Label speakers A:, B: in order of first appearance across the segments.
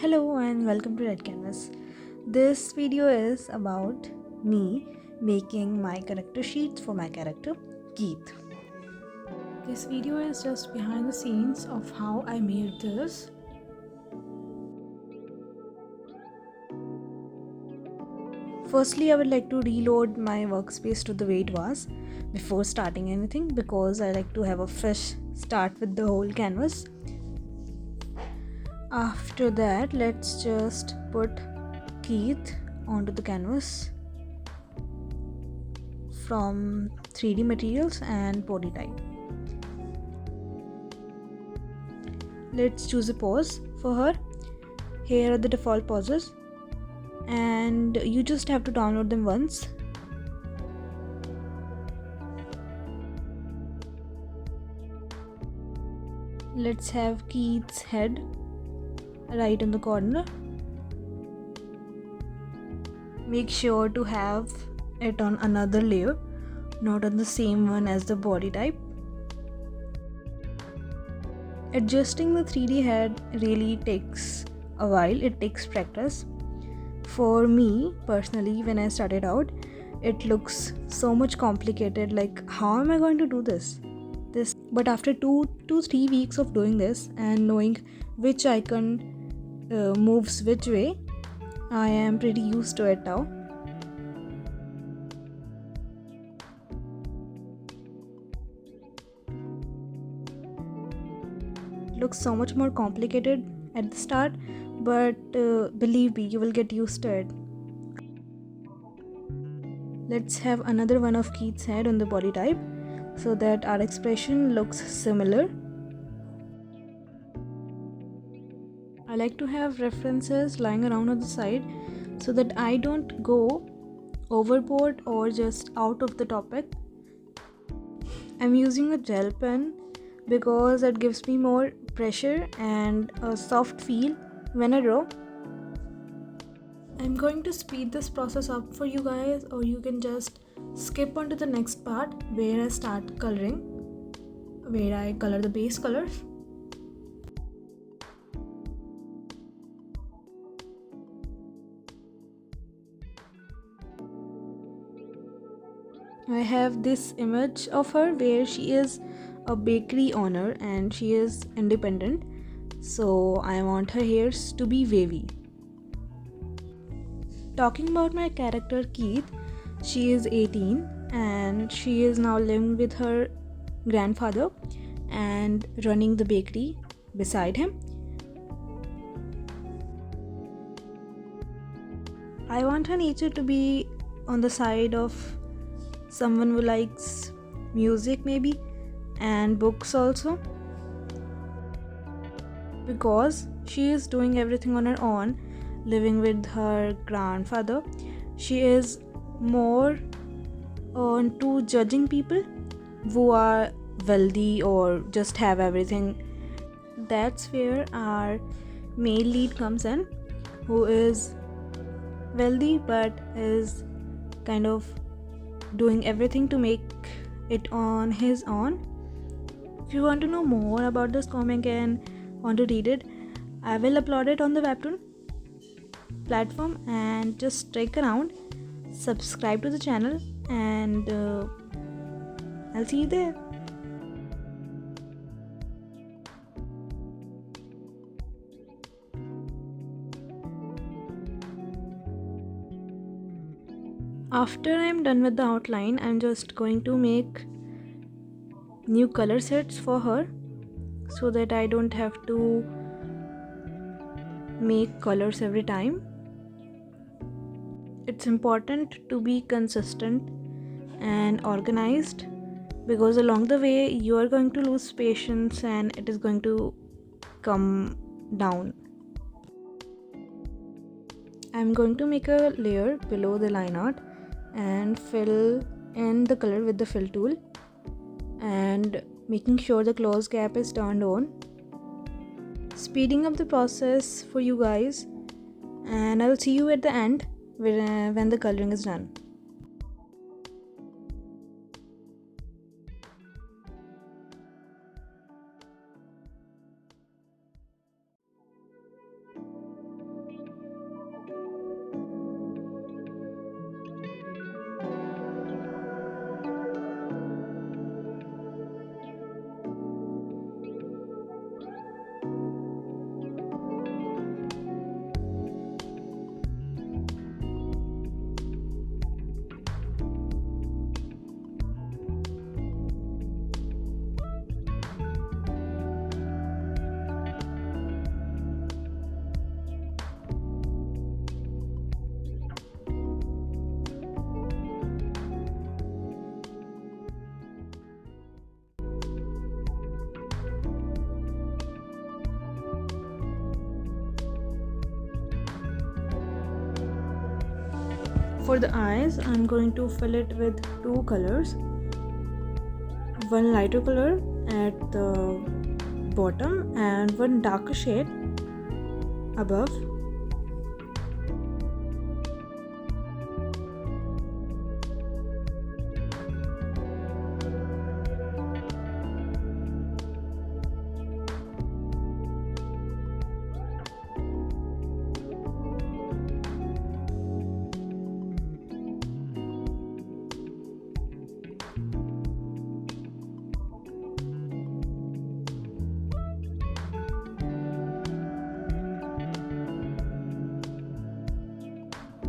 A: Hello and welcome to Red Canvas. This video is about me making my character sheets for my character Keith. This video is just behind the scenes of how I made this. Firstly, I would like to reload my workspace to the way it was before starting anything because I like to have a fresh start with the whole canvas. After that, let's just put Keith onto the canvas from 3D materials and body type. Let's choose a pose for her. Here are the default poses and you just have to download them once. Let's have Keith's head right in the corner. Make sure to have it on another layer, not on the same one as the body type. Adjusting the 3D head really takes a while, it takes practice. For me personally, when I started out, it looks so much complicated, like how am I going to do this? But after 2 to 3 weeks of doing this and knowing which icon moves which way, I am pretty used to it now. Looks so much more complicated at the start, but believe me, you will get used to it. Let's have another one of Keith's head on the body type so that our expression looks similar. I like to have references lying around on the side so that I don't go overboard or just out of the topic. I'm using a gel pen because it gives me more pressure and a soft feel when I draw. I'm going to speed this process up for you guys, or you can just skip on to the next part where I start coloring, where I color the base colors. I have this image of her where she is a bakery owner and she is independent, so I want her hairs to be wavy. Talking about my character Keith, she is 18 and she is now living with her grandfather and running the bakery beside him. I want her nature to be on the side of someone who likes music maybe, and books also. Because she is doing everything on her own, living with her grandfather, she is more on to judging people who are wealthy or just have everything. That's where our male lead comes in, who is wealthy but is kind of doing everything to make it on his own. If you want to know more about this comic and want to read it, I will upload it on the webtoon platform, and just stick around, subscribe to the channel, and I'll see you there. After I'm done with the outline, I'm just going to make new color sets for her so that I don't have to make colors every time. It's important to be consistent and organized because along the way you are going to lose patience and it is going to come down. I'm going to make a layer below the line art and fill in the color with the fill tool and making sure the close gap is turned on. Speeding up the process for you guys, and I'll see you at the end when the coloring is done. For the eyes, I'm going to fill it with two colors. One lighter color at the bottom and one darker shade above.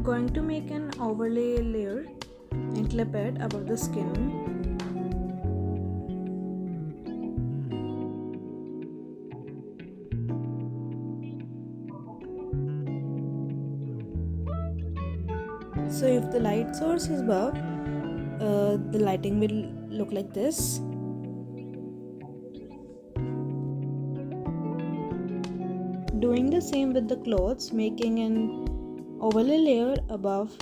A: Going to make an overlay layer and clip it above the skin. So if the light source is above, the lighting will look like this. Doing the same with the clothes, making an overlay layer above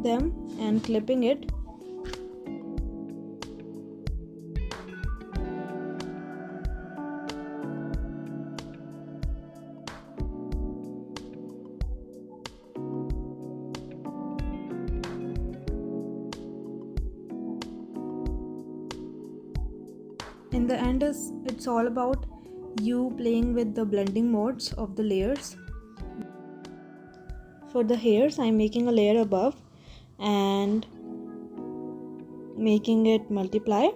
A: them and clipping it. In the end, it's all about you playing with the blending modes of the layers. For the hairs, I'm making a layer above and making it multiply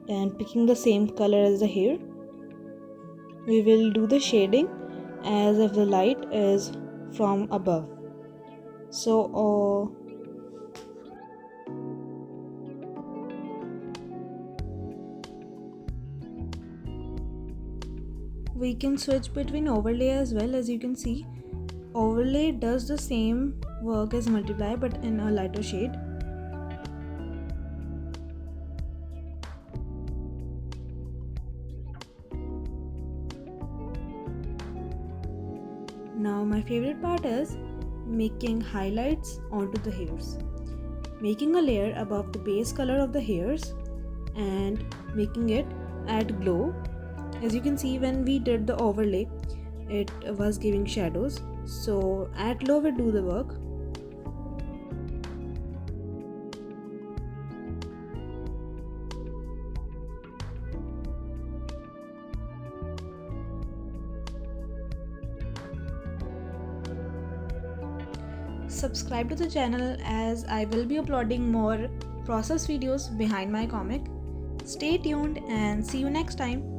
A: and picking the same color as the hair. We will do the shading as if the light is from above. So we can switch between overlay as well. As you can see, overlay does the same work as multiply but in a lighter shade. Now my favorite part is making highlights onto the hairs. Making a layer above the base color of the hairs and making it add glow. As you can see, when we did the overlay, it was giving shadows. So add glow will do the work. Subscribe to the channel as I will be uploading more process videos behind my comic. Stay tuned and see you next time.